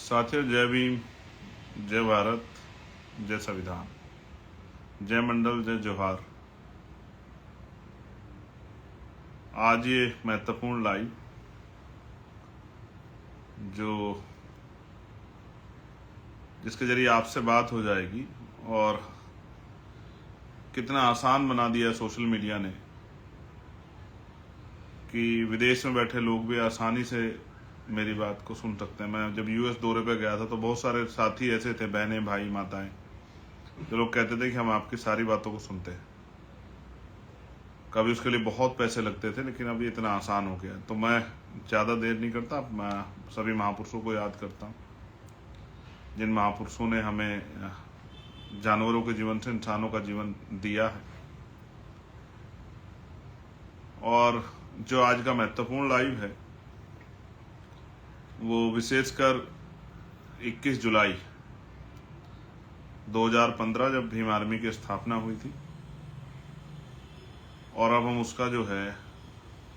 साथियों, जय भीम, जय भारत, जय संविधान, जय मंडल, जय जोहार। आज ये महत्वपूर्ण लाइव जिसके जरिए आपसे बात हो जाएगी और कितना आसान बना दिया सोशल मीडिया ने कि विदेश में बैठे लोग भी आसानी से मेरी बात को सुन सकते हैं। मैं जब यूएस दौरे पे गया था तो बहुत सारे साथी ऐसे थे, बहनें, भाई, माताएं, जो लोग कहते थे कि हम आपकी सारी बातों को सुनते हैं। कभी उसके लिए बहुत पैसे लगते थे, लेकिन अब ये इतना आसान हो गया। तो मैं ज़्यादा देर नहीं करता, मैं सभी महापुरुषों को याद करता हूँ, जिन महापुरुषों ने हमें जानवरों के जीवन से इंसानों का जीवन दिया है। और जो आज का महत्वपूर्ण लाइव है वो विशेषकर 21 जुलाई 2015 जब भीम आर्मी की स्थापना हुई थी, और अब हम उसका जो है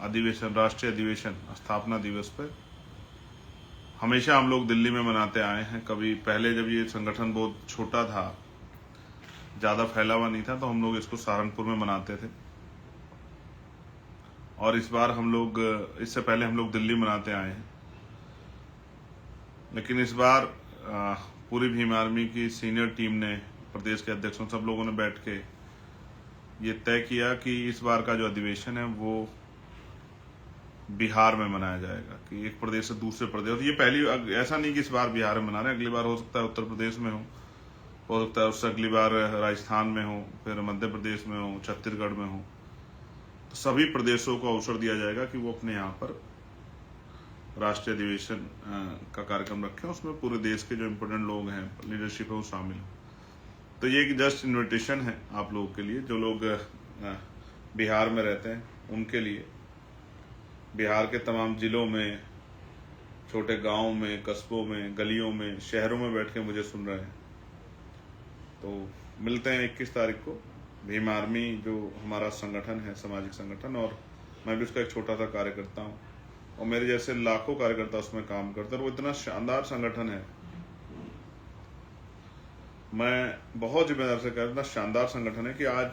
अधिवेशन, राष्ट्रीय अधिवेशन, स्थापना दिवस पर हमेशा हम लोग दिल्ली में मनाते आए हैं। कभी पहले जब ये संगठन बहुत छोटा था, ज़्यादा फैला हुआ नहीं था, तो हम लोग इसको सहारनपुर में मनाते थे। और इस बार हम लोग, इससे पहले हम लोग दिल्ली मनाते आए हैं, लेकिन इस बार पूरी भीम आर्मी की सीनियर टीम ने, प्रदेश के अध्यक्षों, सब लोगों ने बैठ के ये तय किया कि इस बार का जो अधिवेशन है वो बिहार में मनाया जाएगा। कि एक प्रदेश से दूसरे प्रदेश, ये पहली, ऐसा नहीं कि इस बार बिहार में मना रहे हैं, अगली बार हो सकता है उत्तर प्रदेश में हो सकता है उससे अगली बार राजस्थान में हो, फिर मध्य प्रदेश में हो, छत्तीसगढ़ में हो। तो सभी प्रदेशों को अवसर दिया जाएगा कि वो अपने यहाँ पर राष्ट्रीय अधिवेशन का कार्यक्रम रखें। उसमें पूरे देश के जो इम्पोर्टेंट लोग हैं, लीडरशिप है, वो शामिल हो। तो ये एक जस्ट इन्विटेशन है आप लोगों के लिए, जो लोग बिहार में रहते हैं उनके लिए। बिहार के तमाम जिलों में, छोटे गांवों में, कस्बों में, गलियों में, शहरों में बैठ के मुझे सुन रहे हैं, तो मिलते हैं 21 तारीख को। भीम आर्मी जो हमारा संगठन है, सामाजिक संगठन, और मैं भी उसका एक छोटा सा कार्यकर्ता हूँ, और मेरे जैसे लाखों कार्यकर्ता उसमें काम करते हैं। और वो इतना शानदार संगठन है, मैं बहुत जिम्मेदार से कह रहा हूं, इतना शानदार संगठन है कि आज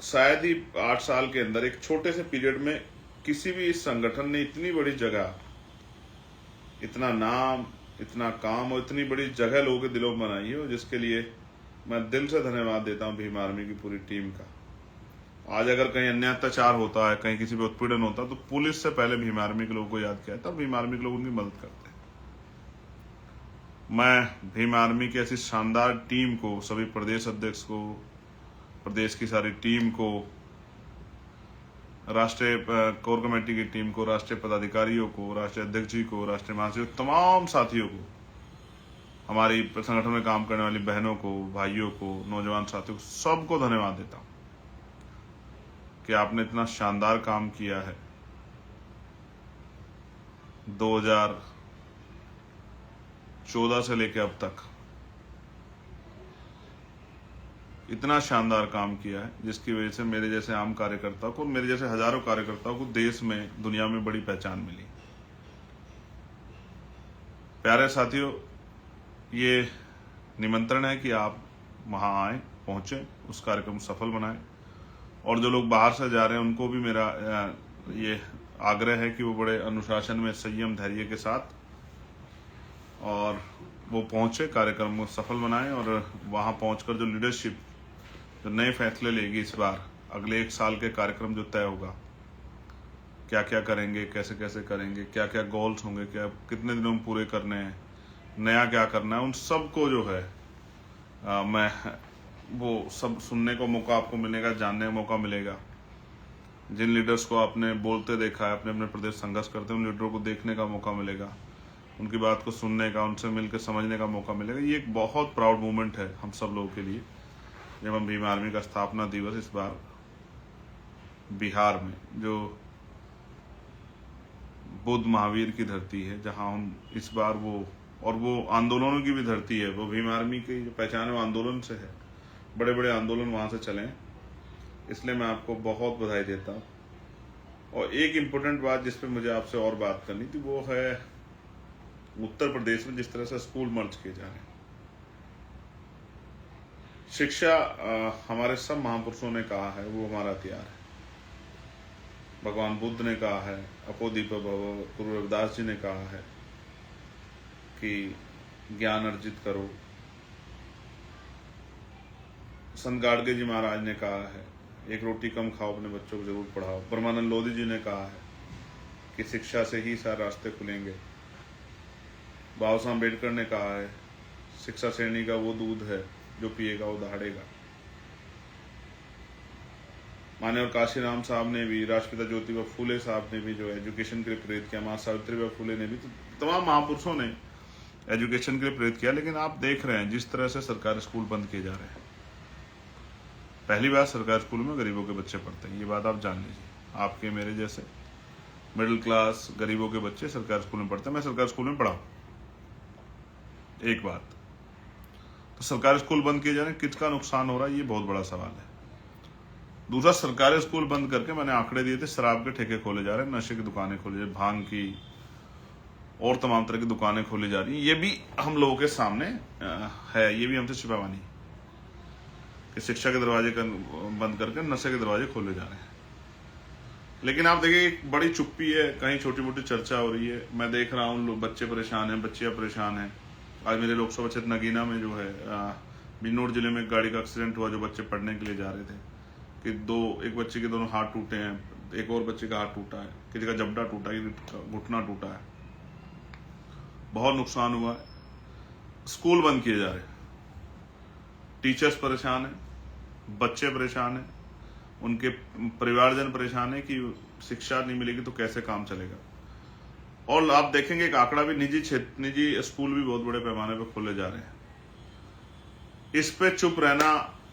शायद ही 8 साल के अंदर, एक छोटे से पीरियड में, किसी भी इस संगठन ने इतनी बड़ी जगह, इतना नाम, इतना काम और इतनी बड़ी जगह लोगों के दिलों में बनाई है, और जिसके लिए मैं दिल से धन्यवाद देता हूं भीम आर्मी की पूरी टीम का। आज अगर कहीं अन्य अत्याचार होता है, कहीं किसी पे उत्पीड़न होता है, तो पुलिस से पहले भीम आर्मी के लोगों को याद किया जाता है, भीम आर्मी के लोग उनकी मदद करते हैं। मैं भीम आर्मी की ऐसी शानदार टीम को, सभी प्रदेश अध्यक्ष को, प्रदेश की सारी टीम को, राष्ट्रीय कोर कमेटी की टीम को, राष्ट्रीय पदाधिकारियों को, राष्ट्रीय अध्यक्ष जी को, राष्ट्रीय महासचिव, तमाम साथियों को, हमारी संगठन में काम करने वाली बहनों को, भाइयों को, नौजवान साथियों को, सबको धन्यवाद देता हूं कि आपने इतना शानदार काम किया है। 2014 से लेकर अब तक इतना शानदार काम किया है, जिसकी वजह से मेरे जैसे आम कार्यकर्ताओं को, मेरे जैसे हजारों कार्यकर्ताओं को देश में, दुनिया में बड़ी पहचान मिली। प्यारे साथियों, ये निमंत्रण है कि आप वहां आए, पहुंचे, उस कार्यक्रम को सफल बनाएं। और जो लोग बाहर से जा रहे हैं उनको भी मेरा ये आग्रह है कि वो बड़े अनुशासन में, संयम, धैर्य के साथ और वो पहुंचे, कार्यक्रम को सफल बनाएं। और वहां पहुंचकर जो लीडरशिप, जो नए फैसले लेगी इस बार, अगले 1 साल के कार्यक्रम जो तय होगा, क्या क्या करेंगे, कैसे कैसे करेंगे, क्या क्या गोल्स होंगे, क्या कितने दिनों में पूरे करने हैं, नया क्या करना है, उन सबको जो है मैं वो सब सुनने को मौका आपको मिलेगा, जानने का मौका मिलेगा। जिन लीडर्स को आपने बोलते देखा है, अपने अपने प्रदेश संघर्ष करते हैं, उन लीडरों को देखने का मौका मिलेगा, उनकी बात को सुनने का, उनसे मिलकर समझने का मौका मिलेगा। ये एक बहुत प्राउड मोमेंट है हम सब लोगों के लिए, जब हम भीम आर्मी का स्थापना दिवस इस बार बिहार में, जो बुद्ध महावीर की धरती है, जहां हम इस बार वो आंदोलनों की भी धरती है, वो भीम आर्मी की जो पहचान है वो आंदोलन से है, बड़े बड़े आंदोलन वहां से चले, इसलिए मैं आपको बहुत बधाई देता हूँ। और एक इम्पोर्टेंट बात जिस पे मुझे आपसे और बात करनी थी, वो है उत्तर प्रदेश में जिस तरह से स्कूल मर्ज किए जा रहे हैं। शिक्षा हमारे सब महापुरुषों ने कहा है वो हमारा हथियार है। भगवान बुद्ध ने कहा है, अपोदीप भव, गुरु रविदास जी ने कहा है कि ज्ञान अर्जित करो। संत गाडगे जी महाराज ने कहा है एक रोटी कम खाओ, अपने बच्चों को जरूर पढ़ाओ। परमानंद लोधी जी ने कहा है कि शिक्षा से ही सारे रास्ते खुलेंगे। बाबा साहब अम्बेडकर ने कहा है शिक्षा श्रेणी का वो दूध है जो पिएगा वो दहाड़ेगा। मान्यवर काशीराम साहब ने भी, राष्ट्रपिता ज्योतिबा फूले साहब ने भी जो एजुकेशन के लिए प्रेरित किया, मां सावित्रीबाई फूले ने भी, तो तमाम महापुरुषों ने एजुकेशन के लिए प्रेरित किया। लेकिन आप देख रहे हैं जिस तरह से सरकारी स्कूल बंद किए जा रहे हैं। पहली बार सरकारी स्कूल में गरीबों के बच्चे पढ़ते हैं, ये बात आप जान लीजिए। आपके मेरे जैसे मिडिल क्लास गरीबों के बच्चे सरकारी स्कूल में पढ़ते हैं। मैं सरकारी स्कूल में पढ़ा हूं। एक बात तो सरकारी स्कूल बंद किए जा रहे हैं, किसका नुकसान हो रहा है ये बहुत बड़ा सवाल है। दूसरा, सरकारी स्कूल बंद करके मैंने आंकड़े दिए थे, शराब के ठेके खोले जा रहे हैं, नशे की दुकानें खोली जा रही, भांग की और तमाम तरह की दुकानें खोली जा रही हैं। ये भी हम लोगों के सामने है, ये भी हमसे छिपावा नहीं कि शिक्षा के दरवाजे बंद करके नशे के दरवाजे खोले जा रहे हैं। लेकिन आप देखिए एक बड़ी चुप्पी है, कहीं छोटी मोटी चर्चा हो रही है। मैं देख रहा हूँ बच्चे परेशान हैं, बच्चियां परेशान हैं। आज मेरे लोकसभा क्षेत्र नगीना में जो है बिजनौर जिले में एक गाड़ी का एक्सीडेंट हुआ, जो बच्चे पढ़ने के लिए जा रहे थे कि एक बच्चे के दोनों हाथ टूटे हैं, एक और बच्चे का हाथ टूटा है, किसी का जबड़ा टूटा है, घुटना टूटा है, बहुत नुकसान हुआ है। स्कूल बंद किए जा रहे हैं, टीचर्स परेशान है, बच्चे परेशान है, उनके परिवारजन परेशान है कि शिक्षा नहीं मिलेगी तो कैसे काम चलेगा। और आप देखेंगे एक आंकड़ा भी, निजी स्कूल भी बहुत बड़े पैमाने पर खोले जा रहे हैं। इस पे चुप रहना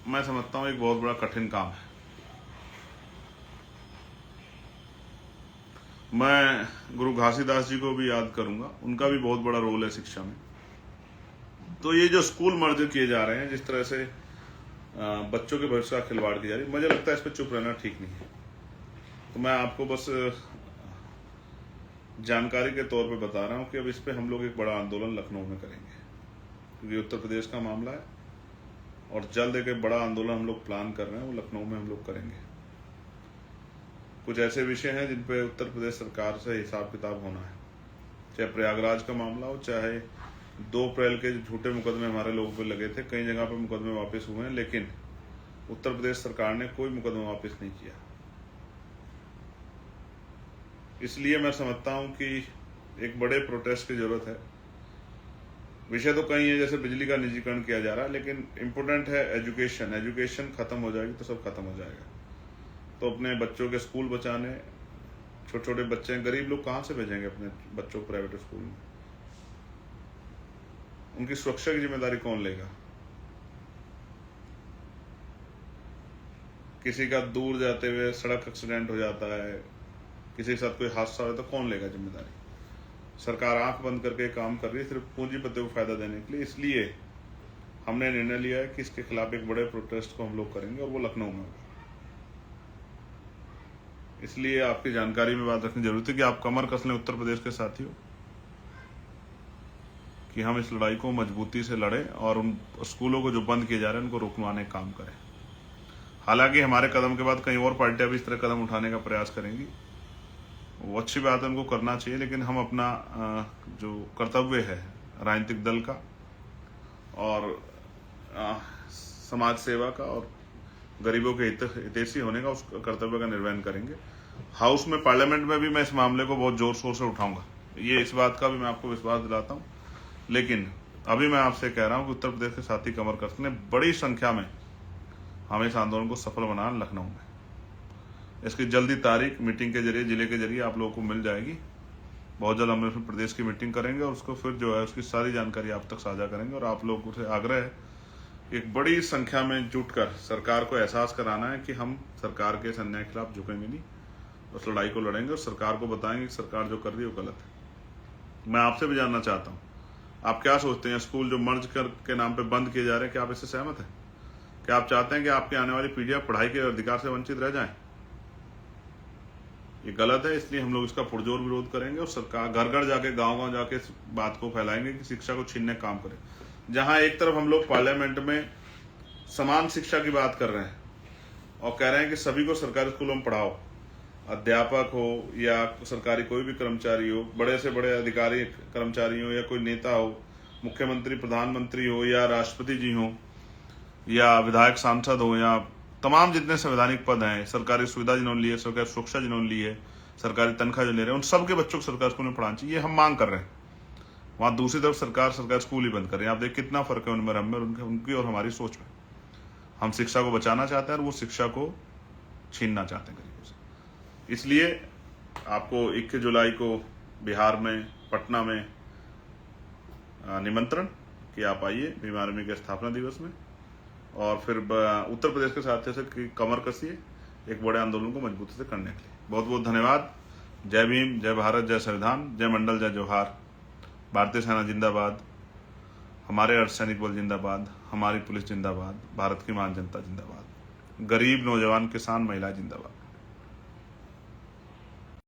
मैं समझता हूं एक बहुत बड़ा कठिन काम है। मैं गुरु घासीदास जी को भी याद करूंगा, उनका भी बहुत बड़ा रोल है शिक्षा में। तो ये जो स्कूल मर्ज किए जा रहे हैं, जिस तरह से बच्चों के भविष्य का खिलवाड़ की जा रही है, मुझे लगता है इस पर चुप रहना ठीक नहीं है। तो मैं आपको बस जानकारी के तौर पे बता रहा हूं कि अब इस पे हम लोग एक बड़ा आंदोलन लखनऊ में करेंगे, क्योंकि उत्तर प्रदेश का मामला है और जल्द एक बड़ा आंदोलन हम लोग प्लान कर रहे हैं, वो लखनऊ में हम लोग करेंगे। कुछ ऐसे विषय हैं जिन पे उत्तर प्रदेश सरकार से हिसाब किताब होना है, चाहे प्रयागराज का मामला हो, चाहे 2 अप्रैल के जो झूठे मुकदमे हमारे लोगों पे लगे थे, कई जगह पे मुकदमे वापस हुए हैं, लेकिन उत्तर प्रदेश सरकार ने कोई मुकदमा वापस नहीं किया। इसलिए मैं समझता हूं कि एक बड़े प्रोटेस्ट की जरूरत है। विषय तो कई है, जैसे बिजली का निजीकरण किया जा रहा है, लेकिन इंपोर्टेंट है एजुकेशन खत्म हो जाएगी तो सब खत्म हो जाएगा। तो अपने बच्चों के स्कूल बचाने, छोटे छोटे बच्चे हैं, गरीब लोग कहां से भेजेंगे अपने बच्चों को प्राइवेट स्कूल में? उनकी सुरक्षा की जिम्मेदारी कौन लेगा? किसी का दूर जाते हुए सड़क एक्सीडेंट हो जाता है, किसी के साथ कोई हादसा हो तो कौन लेगा जिम्मेदारी? सरकार आंख बंद करके काम कर रही है सिर्फ पूंजीपतियों को फायदा देने के लिए। इसलिए हमने निर्णय लिया है कि इसके खिलाफ एक बड़े प्रोटेस्ट को हम लोग करेंगे और वो लखनऊ में होगा। इसलिए आपकी जानकारी में बात रखनी जरूरी है कि आप कमर कस लें उत्तर प्रदेश के साथियों, कि हम इस लड़ाई को मजबूती से लड़ें और उन स्कूलों को जो बंद किए जा रहे हैं उनको रोकवाने का काम करें। हालांकि हमारे कदम के बाद कई और पार्टियां भी इस तरह कदम उठाने का प्रयास करेंगी, वो अच्छी बात है, उनको करना चाहिए। लेकिन हम अपना जो कर्तव्य है राजनीतिक दल का और समाज सेवा का और गरीबों के हितैषी होने का, उस कर्तव्य का निर्वहन करेंगे। हाउस में, पार्लियामेंट में भी मैं इस मामले को बहुत जोर शोर से उठाऊंगा, ये इस बात का भी मैं आपको विश्वास दिलाता हूं। लेकिन अभी मैं आपसे कह रहा हूं कि उत्तर प्रदेश के साथी कमर कसने बड़ी संख्या में हमें इस आंदोलन को सफल बनाना लखनऊ में। इसकी जल्दी तारीख मीटिंग के जरिए, जिले के जरिए आप लोगों को मिल जाएगी। बहुत जल्द हम लोग प्रदेश की मीटिंग करेंगे और उसको फिर जो है उसकी सारी जानकारी आप तक साझा करेंगे। और आप लोगों से आग्रह है एक बड़ी संख्या में जुटकर सरकार को एहसास कराना है कि हम सरकार के इस अन्याय के खिलाफ झुकेंगे नहीं, उस लड़ाई को लड़ेंगे और सरकार को बताएंगे कि सरकार जो कर रही है वो गलत है। मैं आपसे भी जानना चाहता हूँ, आप क्या सोचते हैं? स्कूल जो मर्ज कर के नाम पे बंद किए जा रहे हैं, क्या आप इससे सहमत हैं? क्या आप चाहते हैं कि आपकी आने वाली पीढ़ियां पढ़ाई के अधिकार से वंचित रह जाएं? ये गलत है, इसलिए हम लोग इसका पुरजोर विरोध करेंगे और सरकार घर घर जाके गांव जाके इस बात को फैलाएंगे कि शिक्षा को छीनने का काम करे। जहां एक तरफ हम लोग पार्लियामेंट में समान शिक्षा की बात कर रहे हैं और कह रहे हैं कि सभी को सरकारी स्कूलों में पढ़ाओ, अध्यापक हो या सरकारी कोई भी कर्मचारी हो, बड़े से बड़े अधिकारी कर्मचारी हो या कोई नेता हो, मुख्यमंत्री प्रधानमंत्री हो या राष्ट्रपति जी हो या विधायक सांसद हो या तमाम जितने संवैधानिक पद हैं, सरकारी सुविधा जिन्होंने ली है, सरकारी सुरक्षा जिन्होंने ली है, सरकारी तनख्वाह जो ले रहे हैं, उन सबके बच्चों को सरकारी स्कूल में पढ़ाना चाहिए, ये हम मांग कर रहे हैं। वहां दूसरी तरफ सरकार सरकारी स्कूल ही बंद कर रही है। आप देख कितना फर्क है उनमें, हम में, उनकी और हमारी सोच में। हम शिक्षा को बचाना चाहते हैं और वो शिक्षा को छीनना चाहते हैं गरीबों से। इसलिए आपको 21 जुलाई को बिहार में पटना में निमंत्रण कि आप आइए भीम आर्मी के स्थापना दिवस में, और फिर उत्तर प्रदेश के साथ से कमर कसिए एक बड़े आंदोलन को मजबूती से करने के लिए। बहुत बहुत धन्यवाद। जय भीम, जय भारत, जय संविधान, जय मंडल, जय जोहार। भारतीय सेना जिंदाबाद, हमारे अर्धसैनिक बल जिंदाबाद, हमारी पुलिस जिंदाबाद, भारत की महान जनता जिंदाबाद, गरीब नौजवान किसान महिला जिंदाबाद।